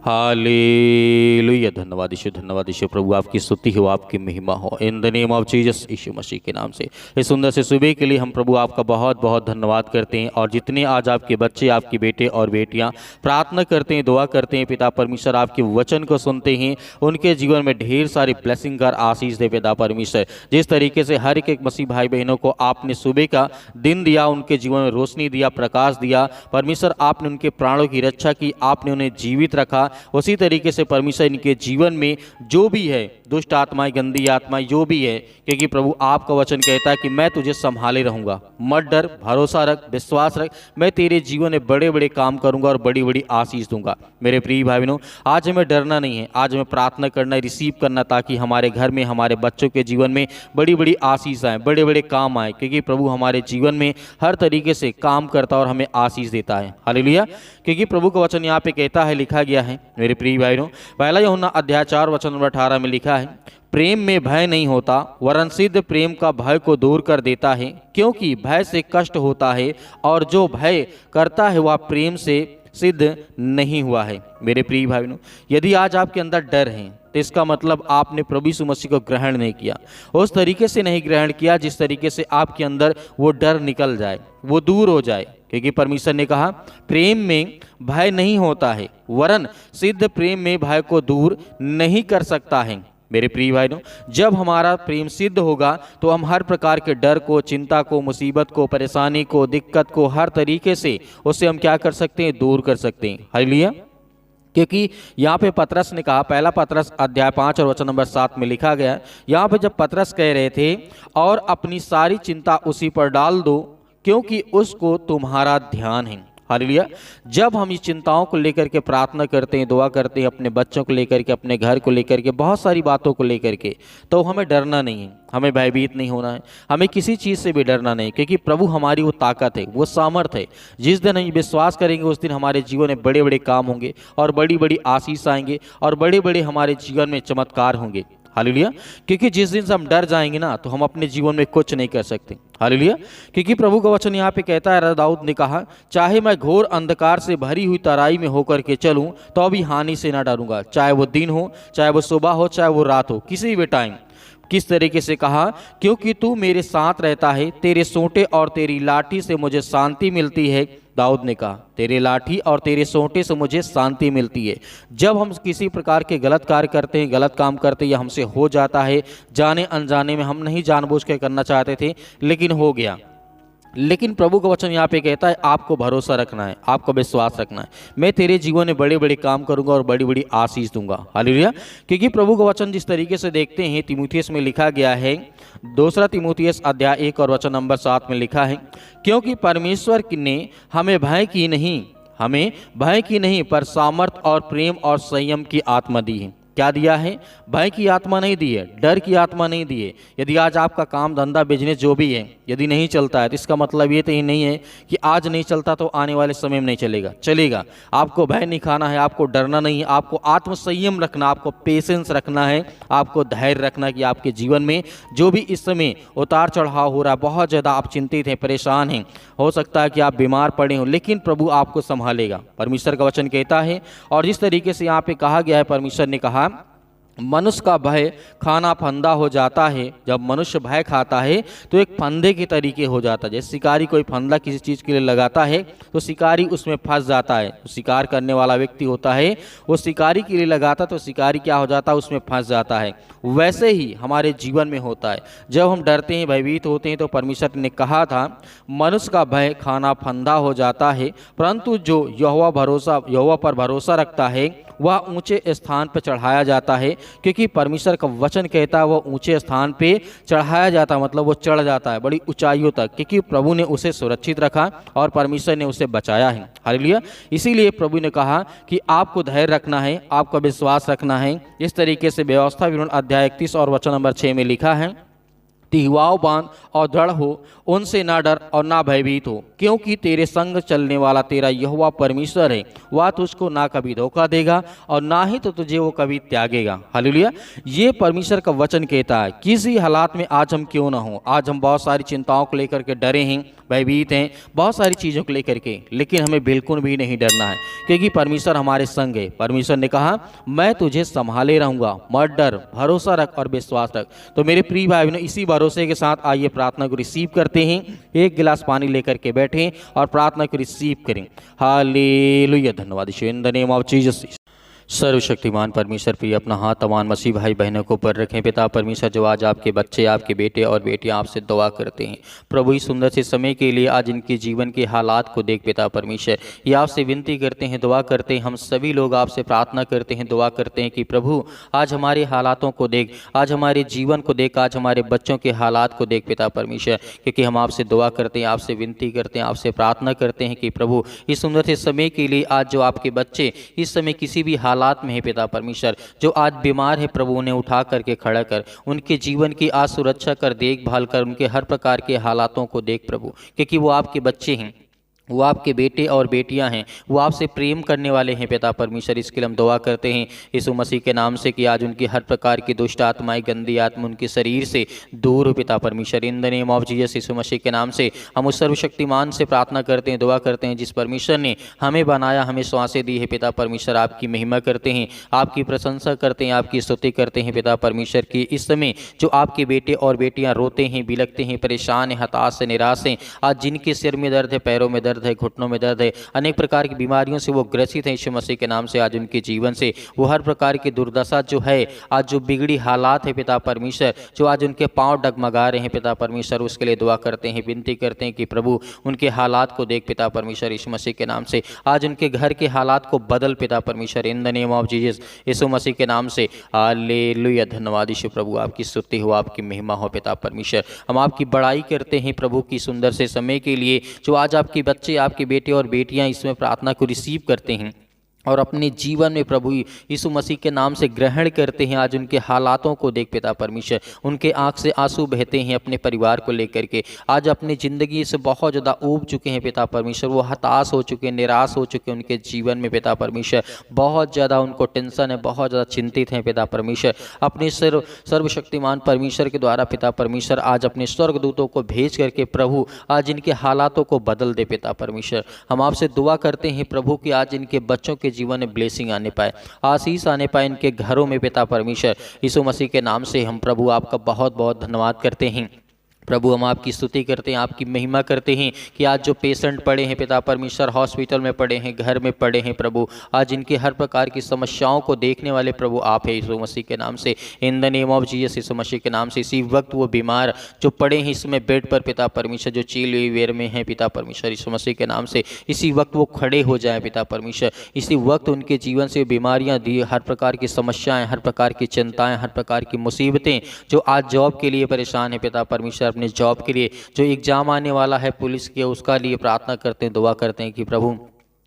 Hallelujah. धन्यवाद यीशु प्रभु, आपकी स्तुति हो, आपकी महिमा हो। In the name of Jesus, Yeshu Masih के नाम से इस सुंदर से सुबह के लिए हम प्रभु आपका बहुत बहुत धन्यवाद करते हैं। और जितने आज आपके बच्चे, आपके बेटे और बेटियां प्रार्थना करते हैं, दुआ करते हैं, पिता परमेश्वर आपके वचन को सुनते हैं, उनके जीवन में ढेर सारी ब्लेसिंग कर आशीष दे पिता परमेश्वर। जिस तरीके से हर एक मसीह भाई बहनों को आपने सुबह का दिन दिया, उनके जीवन में रोशनी दिया, प्रकाश दिया परमेश्वर, आपने उनके प्राणों की रक्षा की, आपने उन्हें जीवित रखा। उसी तरीके से परमेश्वर इनके जीवन में जो भी है दुष्ट आत्माएं, गंदी आत्माएं जो भी है, क्योंकि प्रभु आपका वचन कहता है कि मैं तुझे संभाले रहूंगा, मत डर, भरोसा रख, विश्वास रख, मैं तेरे जीवन में बड़े बड़े काम करूंगा और बड़ी बड़ी आशीष दूंगा। मेरे प्रिय भाई बहनों, आज हमें डरना नहीं है, आज हमें प्रार्थना करना, रिसीव करना, ताकि हमारे घर में, हमारे बच्चों के जीवन में बड़ी बड़ी आशीष आए, बड़े बड़े काम आए, क्योंकि प्रभु हमारे जीवन में हर तरीके से काम करता और हमें आशीष देता है। हालेलुया। क्योंकि प्रभु का वचन यहाँ पे कहता है, लिखा गया है मेरे प्रिय भाइयों, पहला यूहन्ना अध्याय 4 वचन नंबर 18 में लिखा है, प्रेम में भय नहीं होता, वरन सिद्ध प्रेम का भय को दूर कर देता है, क्योंकि भय से कष्ट होता है, और जो भय करता है वह प्रेम से सिद्ध नहीं हुआ है। मेरे प्रिय भाई बहनों, यदि आज आपके अंदर डर है तो इसका मतलब आपने प्रभु यीशु मसीह को ग्रहण नहीं किया, उस तरीके से नहीं ग्रहण किया जिस तरीके से आपके अंदर वो डर निकल जाए, वो दूर हो जाए। क्योंकि परमेश्वर ने कहा प्रेम में भय नहीं होता है, वरन सिद्ध प्रेम में भय को दूर नहीं कर सकता है। मेरे प्रिय भाइयों, जब हमारा प्रेम सिद्ध होगा तो हम हर प्रकार के डर को, चिंता को, मुसीबत को, परेशानी को, दिक्कत को, हर तरीके से उससे हम क्या कर सकते हैं, दूर कर सकते हैं। हालेलुया। क्योंकि यहाँ पे पतरस ने कहा, पहला पतरस अध्याय 5 और वचन नंबर 7 में लिखा गया, यहाँ पे जब पतरस कह रहे थे और अपनी सारी चिंता उसी पर डाल दो क्योंकि उसको तुम्हारा ध्यान है। हालेलुया। जब हम इस चिंताओं को लेकर के प्रार्थना करते हैं, दुआ करते हैं, अपने बच्चों को लेकर के, अपने घर को लेकर के, बहुत सारी बातों को लेकर के, तो हमें डरना नहीं है, हमें भयभीत नहीं होना है, हमें किसी चीज़ से भी डरना नहीं, क्योंकि प्रभु हमारी वो ताकत है, वो सामर्थ है। जिस दिन हम विश्वास करेंगे उस दिन हमारे जीवन में बड़े बड़े काम होंगे और बड़ी बड़ी आशीष आएंगे और बड़े बड़े हमारे जीवन में चमत्कार होंगे। हालेलुया। क्योंकि जिस दिन से हम डर जाएंगे ना, तो हम अपने जीवन में कुछ नहीं कर सकते। हालेलुया। क्योंकि प्रभु का वचन यहाँ पे कहता है, राजा दाऊद ने कहा, चाहे मैं घोर अंधकार से भरी हुई तराई में होकर के चलूं तो भी हानि से ना डरूंगा, चाहे वो दिन हो, चाहे वो सुबह हो, चाहे वो रात हो, किसी भी टाइम। किस तरीके से कहा, क्योंकि तू मेरे साथ रहता है, तेरे सोंटे और तेरी लाठी से मुझे शांति मिलती है। दाऊद ने कहा, तेरे लाठी और तेरे सोंटे से मुझे शांति मिलती है। जब हम किसी प्रकार के गलत कार्य करते हैं, गलत काम करते हैं, या हमसे हो जाता है जाने अनजाने में, हम नहीं जानबूझ के करना चाहते थे लेकिन हो गया, लेकिन प्रभु का वचन यहाँ पे कहता है आपको भरोसा रखना है, आपको विश्वास रखना है, मैं तेरे जीवन में बड़े बड़े काम करूंगा और बड़ी बड़ी आशीष दूंगा। हालेलुया। क्योंकि प्रभु का वचन जिस तरीके से देखते हैं, तीमुथियुस में लिखा गया है, 2 तीमुथियुस अध्याय 1 और वचन नंबर 7 में लिखा है, क्योंकि परमेश्वर ने हमें भय की नहीं पर सामर्थ और प्रेम और संयम की आत्मा दी है। क्या दिया है? भय की आत्मा नहीं दी है, डर की आत्मा नहीं दी है। यदि आज आपका काम धंधा बिजनेस जो भी है यदि नहीं चलता है, तो इसका मतलब ये तो ही नहीं है कि आज नहीं चलता तो आने वाले समय में नहीं चलेगा। आपको भय नहीं खाना है, आपको डरना नहीं है, आपको आत्म संयम रखना, आपको पेशेंस रखना है, आपको धैर्य रखना कि आपके जीवन में जो भी इस समय उतार चढ़ाव हो रहा है, बहुत ज़्यादा आप चिंतित हैं, परेशान हैं, हो सकता है कि आप बीमार पड़े हो, लेकिन प्रभु आपको संभालेगा। परमेश्वर का वचन कहता है, और जिस तरीके से यहाँ पे कहा गया है, परमेश्वर ने कहा मनुष्य का भय खाना फंदा हो जाता है। जब मनुष्य भय खाता है तो एक फंदे के तरीके हो जाता है। जैसे शिकारी कोई फंदा किसी चीज़ के लिए लगाता है तो शिकारी उसमें फंस जाता है। तो शिकार करने वाला व्यक्ति होता है, वो शिकारी के लिए लगाता तो शिकारी क्या हो जाता है, उसमें फंस जाता है। वैसे ही हमारे जीवन में होता है, जब हम डरते हैं, भयभीत होते हैं, तो परमेश्वर ने कहा था मनुष्य का भय खाना फंदा हो जाता है, परंतु जो यहोवा पर भरोसा रखता है वह ऊंचे स्थान पर चढ़ाया जाता है। क्योंकि परमेश्वर का वचन कहता है वह ऊंचे स्थान पे चढ़ाया जाता है, मतलब वो चढ़ जाता है बड़ी ऊंचाइयों तक, क्योंकि प्रभु ने उसे सुरक्षित रखा और परमेश्वर ने उसे बचाया है। हालेलुया। इसीलिए प्रभु ने कहा कि आपको धैर्य रखना है, आपका विश्वास रखना है। इस तरीके से व्यवस्था विवरण अध्याय 31 और वचन नंबर 6 में लिखा है, तिहवाओं और दृढ़ हो, उनसे ना डर और ना भयभीत हो, क्योंकि तेरे संग चलने वाला तेरा यहोवा परमेश्वर है। वह तुझको ना कभी धोखा देगा और ना ही तो तुझे वो कभी त्यागेगा। हालेलुया। ये परमेश्वर का वचन कहता है, किसी हालात में आज हम क्यों ना हो, आज हम बहुत सारी चिंताओं को लेकर के डरे हैं, भयभीत हैं, बहुत सारी चीज़ों को लेकर के, लेकिन हमें बिल्कुल भी नहीं डरना है, क्योंकि परमेश्वर हमारे संग है। परमेश्वर ने कहा, मैं तुझे संभाले रहूँगा, मत डर, भरोसा रख और विश्वास रख। तो मेरे प्रिय भाई बहनों, इसी भरोसे के साथ आइए प्रार्थना को रिसीव करते हैं। एक गिलास पानी लेकर के बैठें और प्रार्थना को रिसीव करें। हालेलुया। धन्यवाद Yeshu, in the name of Jesus. सर्वशक्तिमान परमेश्वर प्रिय अपना हाथ तमाम मसीह भाई बहनों को ऊपर रखें। पिता परमेश्वर, जो आज आपके बच्चे, आपके बेटे और बेटियां आपसे दुआ करते हैं प्रभु, इस सुंदर से समय के लिए आज इनके जीवन के हालात को देख पिता परमेश्वर, ये आपसे विनती करते हैं, दुआ करते हैं। हम सभी लोग आपसे प्रार्थना करते हैं, दुआ करते हैं कि प्रभु आज हमारे हालातों को देख, आज हमारे जीवन को देख, आज हमारे बच्चों के हालात को देख पिता परमेश्वर, क्योंकि हम आपसे दुआ करते हैं, आपसे विनती करते हैं, आपसे प्रार्थना करते हैं कि प्रभु इस सुंदर से समय के लिए आज जो आपके बच्चे इस समय किसी भी हालात में है पिता परमेश्वर, जो आज बीमार है प्रभु, उन्हें उठा करके खड़ा कर, उनके जीवन की आज सुरक्षा कर, देखभाल कर, उनके हर प्रकार के हालातों को देख प्रभु, क्योंकि वो आपके बच्चे हैं, वो आपके बेटे और बेटियां हैं, वो आपसे प्रेम करने वाले हैं पिता परमेश्वर। इसके लिए हम दुआ करते हैं यीशु मसीह के नाम से कि आज उनकी हर प्रकार की दुष्ट आत्माएं, गंदी आत्मा उनके शरीर से दूर हो पिता परमेश्वर। In the name of Jesus, Yeshu Masih के नाम से हम उस सर्वशक्तिमान से प्रार्थना करते हैं, दुआ करते हैं, जिस परमेश्वर ने हमें बनाया, हमें श्वासें दी है पिता परमेश्वर। आपकी महिमा करते हैं, आपकी प्रशंसा करते हैं, आपकी स्तुति करते हैं पिता परमेश्वर की। इस समय जो आपके बेटे और बेटियां रोते हैं, बिलखते हैं, परेशान हैं, हताश से निराश हैं, आज जिनके सिर में दर्द है, पैरों में दर्द है, घुटनों में दर्द है, अनेक प्रकार की बीमारियों से वो ग्रसित हैं, यीशु मसीह के नाम से आज उनके जीवन से वो हर प्रकार की दुर्दशा जो है, आज जो बिगड़ी हालात है पिता परमेश्वर, जो आज उनके पांव डगमगा रहे हैं पिता परमेश्वर, उसके लिए दुआ करते हैं, विनती करते हैं कि प्रभु उनके हालात को देख पिता परमेश्वर, यीशु मसीह के नाम से आज उनके घर के हालात को बदल पिता परमेश्वर। In the name of Jesus, Yeshu Masih के नाम से हालेलुया। धन्यवाद यीशु प्रभु, आपकी स्तुति हो, आपकी महिमा हो पिता परमेश्वर। हम आपकी बड़ाई करते हैं प्रभु की सुंदर से समय के लिए, जो आज आपके बच्चे, आपके बेटे और बेटियां इसमें प्रार्थना को रिसीव करते हैं और अपने जीवन में प्रभु यीशु मसीह के नाम से ग्रहण करते हैं। आज उनके हालातों को देख पिता परमेश्वर, उनके आंख से आंसू बहते हैं अपने परिवार को लेकर के, आज अपनी ज़िंदगी से बहुत ज़्यादा ऊब चुके हैं पिता परमेश्वर, वो हताश हो चुके हैं, निराश हो चुके हैं उनके जीवन में पिता परमेश्वर, बहुत ज़्यादा उनको टेंशन है, बहुत ज़्यादा चिंतित हैं पिता परमेश्वर। अपने सर्वशक्तिमान परमेश्वर के द्वारा पिता परमेश्वर आज अपने स्वर्गदूतों को भेज करके प्रभु आज इनके हालातों को बदल दे पिता परमेश्वर। हम आपसे दुआ करते हैं प्रभु कि आज इनके बच्चों के जीवन में ब्लेसिंग आने पाए, आशीष आने पाए इनके घरों में पिता परमेश्वर। यीशु मसीह के नाम से हम प्रभु आपका बहुत बहुत धन्यवाद करते हैं प्रभु, हम आपकी स्तुति करते हैं, आपकी महिमा करते हैं कि आज जो पेशेंट पड़े हैं पिता परमेश्वर, हॉस्पिटल में पड़े हैं, घर में पड़े हैं प्रभु, आज इनके हर प्रकार की समस्याओं को देखने वाले प्रभु आप हैं यीशु मसीह के नाम से। In the name of Jesus, Yeshu Masih के नाम से इसी वक्त वो बीमार जो पड़े हैं इसमें बेड पर पिता परमेश्वर, जो चील वेर में हैं पिता परमेश्वर, यीशु मसीह के नाम से इसी वक्त वो खड़े हो जाएं पिता परमेश्वर। इसी वक्त उनके जीवन से बीमारियाँ दी, हर प्रकार की समस्याएँ, हर प्रकार की चिंताएँ, हर प्रकार की मुसीबतें, जो आज जॉब के लिए परेशान है पिता परमेश्वर, अपने जॉब के लिए जो एग्जाम आने वाला है पुलिस के, उसका लिए प्रार्थना करते हैं, दुआ करते हैं कि प्रभु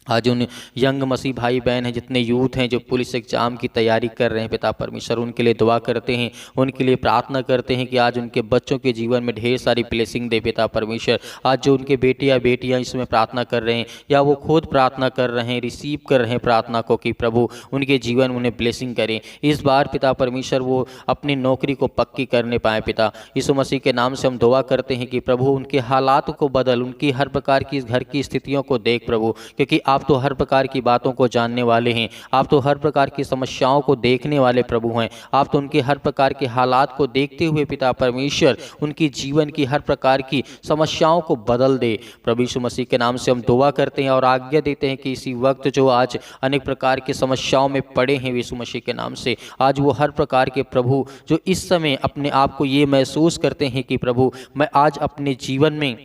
आज उन यंग मसीह भाई बहन हैं, जितने यूथ हैं जो पुलिस एग्जाम की तैयारी कर रहे हैं पिता परमेश्वर, उनके लिए दुआ करते हैं, उनके लिए प्रार्थना करते हैं कि आज उनके बच्चों के जीवन में ढेर सारी ब्लेसिंग दे पिता परमेश्वर। आज जो उनके बेटे या बेटियां इसमें प्रार्थना कर रहे हैं या वो खुद प्रार्थना कर रहे हैं, रिसीव कर रहे हैं प्रार्थना को, कि प्रभु उनके जीवन में उन्हें ब्लेसिंग करें। इस बार पिता परमेश्वर वो अपनी नौकरी को पक्की करने पाए पिता यीशु मसीह के नाम से हम दुआ करते हैं कि प्रभु उनके हालात को बदल, उनकी हर प्रकार की घर की स्थितियों को देख प्रभु, क्योंकि आप तो हर प्रकार की बातों को जानने वाले हैं, आप तो हर प्रकार की समस्याओं को देखने वाले प्रभु हैं, आप तो उनके हर प्रकार के हालात को देखते हुए पिता परमेश्वर उनकी जीवन की हर प्रकार की समस्याओं को बदल दे। प्रभु यीशु मसीह के नाम से हम दुआ करते हैं और आज्ञा देते हैं कि इसी वक्त जो आज अनेक प्रकार की समस्याओं में पड़े हैं यीशु मसीह के नाम से, आज वो हर प्रकार के प्रभु जो इस समय अपने आप को ये महसूस करते हैं कि प्रभु मैं आज अपने जीवन में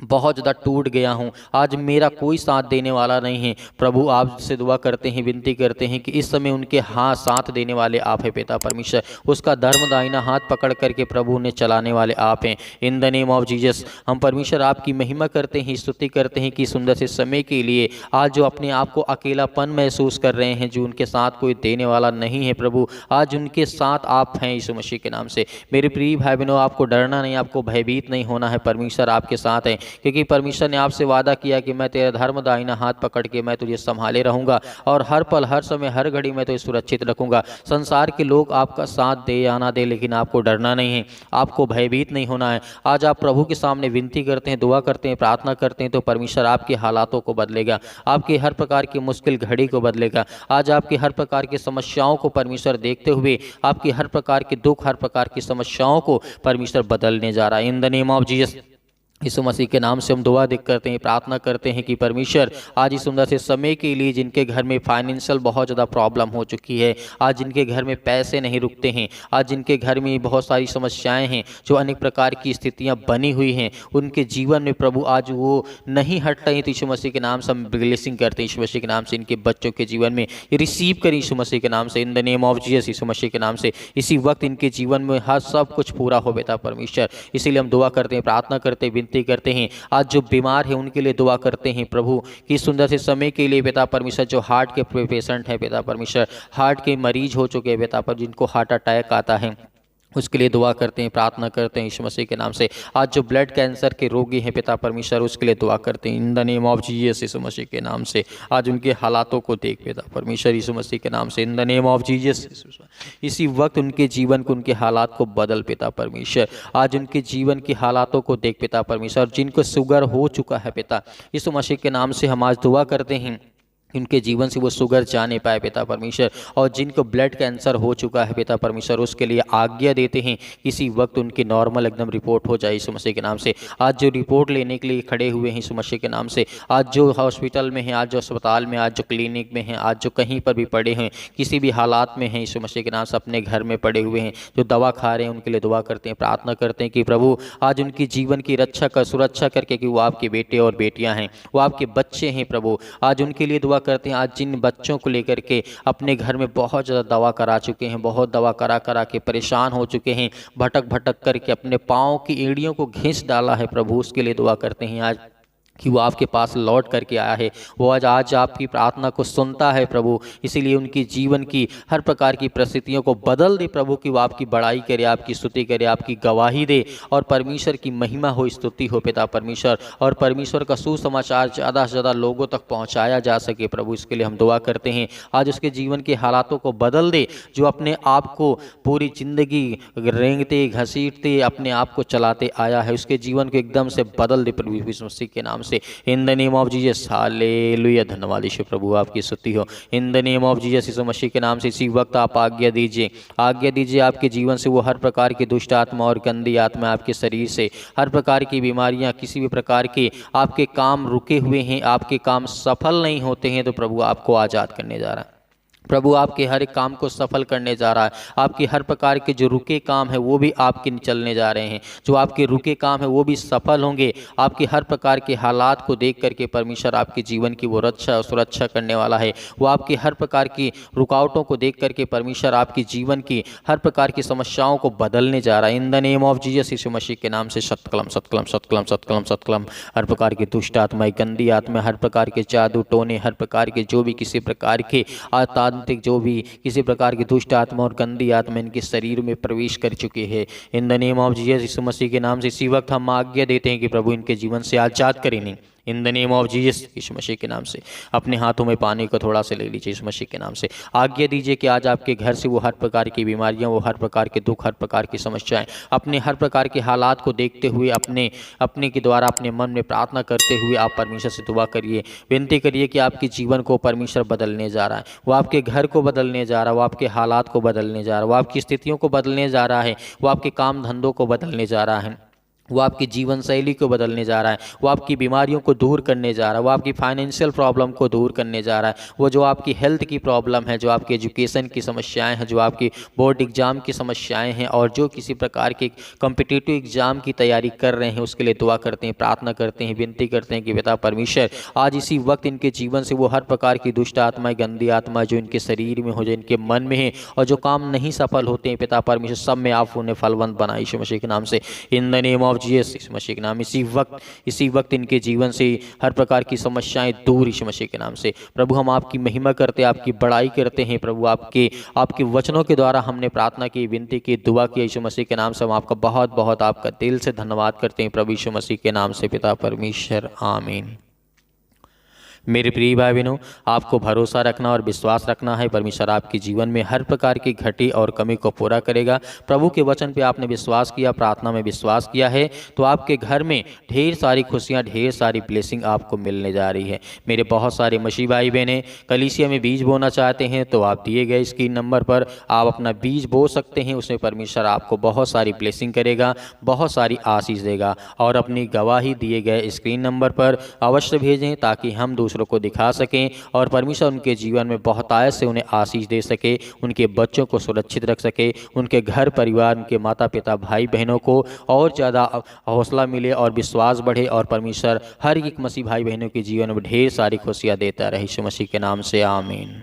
बहुत ज़्यादा टूट गया हूँ, आज मेरा कोई साथ देने वाला नहीं है। प्रभु आपसे दुआ करते हैं, विनती करते हैं कि इस समय उनके हाथ साथ देने वाले आप हैं पिता परमेश्वर। उसका धर्म दाहिना हाथ पकड़ करके प्रभु उन्हें चलाने वाले आप हैं। In the name of Jesus हम परमेश्वर आपकी महिमा करते हैं, स्तुति करते हैं कि सुंदर से समय के लिए आज जो अपने आप को अकेलापन महसूस कर रहे हैं, जो उनके साथ कोई देने वाला नहीं है प्रभु, आज उनके साथ आप हैं यीशु मसीह के नाम से। मेरे प्रिय भाई बहनों, आपको डरना नहीं, आपको भयभीत नहीं होना है, परमेश्वर आपके साथ है। क्योंकि परमेश्वर ने आपसे वादा किया कि मैं तेरा धर्म दाहिना हाथ पकड़ के मैं तुझे संभाले रहूँगा और हर पल, हर समय, हर घड़ी में तुझे सुरक्षित रखूँगा। संसार के लोग आपका साथ दे या ना दे, लेकिन आपको डरना नहीं है, आपको भयभीत नहीं होना है। आज आप प्रभु के सामने विनती करते हैं, दुआ करते हैं, प्रार्थना करते हैं, तो परमेश्वर आपके हालातों को बदलेगा, आपकी हर प्रकार की मुश्किल घड़ी को बदलेगा। आज आपकी हर प्रकार की समस्याओं को परमेश्वर देखते हुए आपकी हर प्रकार के दुख, हर प्रकार की समस्याओं को परमेश्वर बदलने जा रहा है। In the name of Jesus Yeshu Masih के नाम से हम दुआ करते हैं, प्रार्थना करते हैं कि परमेश्वर आज इस सुंदर से समय के लिए जिनके घर में फाइनेंशियल बहुत ज़्यादा प्रॉब्लम हो चुकी है, आज जिनके घर में पैसे नहीं रुकते हैं, आज जिनके घर में बहुत सारी समस्याएं हैं, जो अनेक प्रकार की स्थितियां बनी हुई हैं, उनके जीवन में प्रभु आज वो नहीं हट रही, तो यीशु मसीह के नाम से हम ब्लेसिंग करते हैं। यीशु मसीह के नाम से इनके बच्चों के जीवन में रिसीव करें यीशु मसीह के नाम से। In the name of Jesus Yeshu Masih के नाम से इसी वक्त इनके जीवन में हर सब कुछ पूरा हो बेटा परमेश्वर। इसीलिए हम दुआ करते हैं, प्रार्थना करते हैं, करते हैं। आज जो बीमार है उनके लिए दुआ करते हैं प्रभु कि सुंदर से समय के लिए पिता परमेश्वर, जो हार्ट के पेशेंट है पिता परमेश्वर, हार्ट के मरीज हो चुके हैं पिता पर, जिनको हार्ट अटैक आता है, उसके लिए दुआ करते हैं, प्रार्थना करते हैं यीशु मसीह के नाम से। आज जो ब्लड कैंसर के रोगी हैं पिता परमेश्वर, उसके लिए दुआ करते हैं in the name of Jesus Yeshu Masih के नाम से। आज उनके हालातों को देख पिता परमेश्वर यीशु मसीह के नाम से, in the name of Jesus. इसी वक्त उनके जीवन को, उनके हालात को बदल पिता परमेश्वर। आज उनके जीवन की हालातों को देख पिता परमेश्वर। जिनको शुगर हो चुका है पिता यीशु मसीह के नाम से हम आज दुआ करते हैं उनके जीवन से वो शुगर जाने पाए पिता परमेश्वर। और जिनको ब्लड कैंसर हो चुका है पिता परमेश्वर, उसके लिए आज्ञा देते हैं किसी वक्त उनकी नॉर्मल एकदम रिपोर्ट हो जाए यीशु मसीह के नाम से। आज जो रिपोर्ट लेने के लिए खड़े हुए हैं यीशु मसीह के नाम से, आज जो हॉस्पिटल में हैं, आज जो अस्पताल में, आज जो क्लिनिक में हैं, आज जो कहीं पर भी पड़े हैं, किसी भी हालात में हैं यीशु मसीह के नाम से, अपने घर में पड़े हुए हैं, जो दवा खा रहे हैं, उनके लिए दुआ करते हैं, प्रार्थना करते हैं कि प्रभु आज उनकी जीवन की रक्षा कर, सुरक्षा करके, कि वो आपके बेटे और बेटियां हैं, वो आपके बच्चे हैं प्रभु। आज उनके लिए दुआ करते हैं। आज जिन बच्चों को लेकर के अपने घर में बहुत ज़्यादा दवा करा चुके हैं, बहुत दवा करा करा के परेशान हो चुके हैं, भटक भटक करके अपने पाँव की एड़ियों को घिस डाला है प्रभु, उसके लिए दुआ करते हैं आज कि वो आपके पास लौट करके आया है। वो आज आपकी प्रार्थना को सुनता है प्रभु। इसीलिए उनकी जीवन की हर प्रकार की परिस्थितियों को बदल दे प्रभु, कि वो आपकी बड़ाई करे, आपकी स्तुति करे, आपकी गवाही दे, और परमेश्वर की महिमा हो, स्तुति हो पिता परमेश्वर, और परमेश्वर का सुसमाचार ज़्यादा से ज़्यादा लोगों तक पहुँचाया जा सके प्रभु। इसके लिए हम दुआ करते हैं। आज उसके जीवन के हालातों को बदल दे, जो अपने आप को पूरी ज़िंदगी रेंगते घसीटते अपने आप को चलाते आया है, उसके जीवन को एकदम से बदल दे प्रभु यीशु मसीह के नाम से। In the name of Jesus, hallelujah. धन्यवाद यीशु प्रभु, आपकी स्तुति हो। In the name of Jesus Yeshu Masih के नाम से इसी वक्त आप आज्ञा दीजिए, आज्ञा दीजिए आपके जीवन से वो हर प्रकार की दुष्ट आत्मा और गंदी आत्मा आपके शरीर से, हर प्रकार की बीमारियां, किसी भी प्रकार के आपके काम रुके हुए हैं, आपके काम सफल नहीं होते हैं, तो प्रभु आपको आज़ाद करने जा रहा है। प्रभु आपके हर एक काम को सफल करने जा रहा है। आपके हर प्रकार के जो रुके काम है वो भी आपके चलने जा रहे हैं, जो आपके रुके काम है वो भी सफल होंगे। आपके हर प्रकार के हालात को देख करके परमेश्वर आपके जीवन की वो रक्षा और सुरक्षा करने वाला है। वो आपके हर प्रकार की रुकावटों को देख करके परमेश्वर आपकी जीवन की हर प्रकार की समस्याओं को बदलने जा रहा है। In the name of Jesus Yeshu Masih के नाम से सत्कलम सत्कलम सत्कलम सत्कलम सत्कलम। हर प्रकार की दुष्ट आत्माएं, गंदी आत्मा, हर प्रकार के जादू टोने, हर प्रकार के जो भी किसी प्रकार के जो भी किसी प्रकार की दुष्ट आत्मा और गंदी आत्मा इनके शरीर में प्रवेश कर चुके हैं, in the name of Jesus Yeshu Masih के नाम से इसी वक्त हम आज्ञा देते हैं कि प्रभु इनके जीवन से आजाद करें। In the name of Jesus Yeshu Masih के नाम से अपने हाथों में पानी को थोड़ा सा ले लीजिए। यीशु मसीह के नाम से आज्ञा दीजिए कि आज आपके घर से वो हर प्रकार की बीमारियां, वो हर प्रकार के दुख, हर प्रकार की समस्याएं, अपने हर प्रकार के हालात को देखते हुए अपने के द्वारा अपने मन में प्रार्थना करते हुए आप परमेश्वर से दुआ करिए, विनती करिए कि आपके जीवन को परमेश्वर बदलने जा रहा है। वो आपके घर को बदलने जा रहा है, वो आपके हालात को बदलने जा रहा है, वो आपकी स्थितियों को बदलने जा रहा है, वो आपके काम धंधों को बदलने जा रहा है, वो आपकी जीवन शैली को बदलने जा रहा है, वो आपकी बीमारियों को दूर करने जा रहा है, वो आपकी फाइनेंशियल प्रॉब्लम को दूर करने जा रहा है, वो जो आपकी हेल्थ की प्रॉब्लम है, जो आपकी एजुकेशन की समस्याएं हैं, जो आपकी बोर्ड एग्ज़ाम की समस्याएं हैं, और जो किसी प्रकार के कॉम्पिटिटिव एग्ज़ाम की तैयारी कर रहे हैं, उसके लिए दुआ करते हैं, प्रार्थना करते हैं, विनती करते हैं कि पिता परमेश्वर आज इसी वक्त इनके जीवन से वो हर प्रकार की दुष्ट आत्माएं, गंदी आत्माएं जो इनके शरीर में हो, जो इनके मन में है, और जो काम नहीं सफल होते हैं, पिता परमेश्वर सब में आप उन्हें फलवंत बनाए यीशु मसीह के नाम से, in the name of Jesus Yeshu Masih के नाम। इसी वक्त इनके जीवन से हर प्रकार की समस्याएं दूर यीशु मसीह के नाम से। प्रभु हम आपकी महिमा करते हैं, आपकी बड़ाई करते हैं प्रभु, आपके वचनों के द्वारा हमने प्रार्थना की, विनती की, दुआ की यीशु मसीह के नाम से। हम आपका बहुत बहुत आपका दिल से धन्यवाद करते हैं प्रभु यीशु मसीह के नाम से पिता परमेश्वर, आमीन। मेरे प्रिय भाई बहनों, आपको भरोसा रखना और विश्वास रखना है, परमेश्वर आपके जीवन में हर प्रकार की घटी और कमी को पूरा करेगा। प्रभु के वचन पे आपने विश्वास किया, प्रार्थना में विश्वास किया है, तो आपके घर में ढेर सारी खुशियां, ढेर सारी ब्लेसिंग आपको मिलने जा रही है। मेरे बहुत सारे मसीह भाई बहनें कलीसिया में बीज बोना चाहते हैं, तो आप दिए गए स्क्रीन नंबर पर आप अपना बीज बो सकते हैं। उसमें परमेश्वर आपको बहुत सारी ब्लेसिंग करेगा, बहुत सारी आशीष देगा। और अपनी गवाही दिए गए स्क्रीन नंबर पर अवश्य भेजें, ताकि हम दूसरों को दिखा सकें और परमेश्वर उनके जीवन में बहुतायत से उन्हें आशीष दे सके, उनके बच्चों को सुरक्षित रख सके, उनके घर परिवार, उनके माता पिता, भाई बहनों को और ज़्यादा हौसला मिले और विश्वास बढ़े, और परमेश्वर हर एक मसीह भाई बहनों के जीवन में ढेर सारी खुशियाँ देता रहे यीशु मसीह के नाम से, आमीन।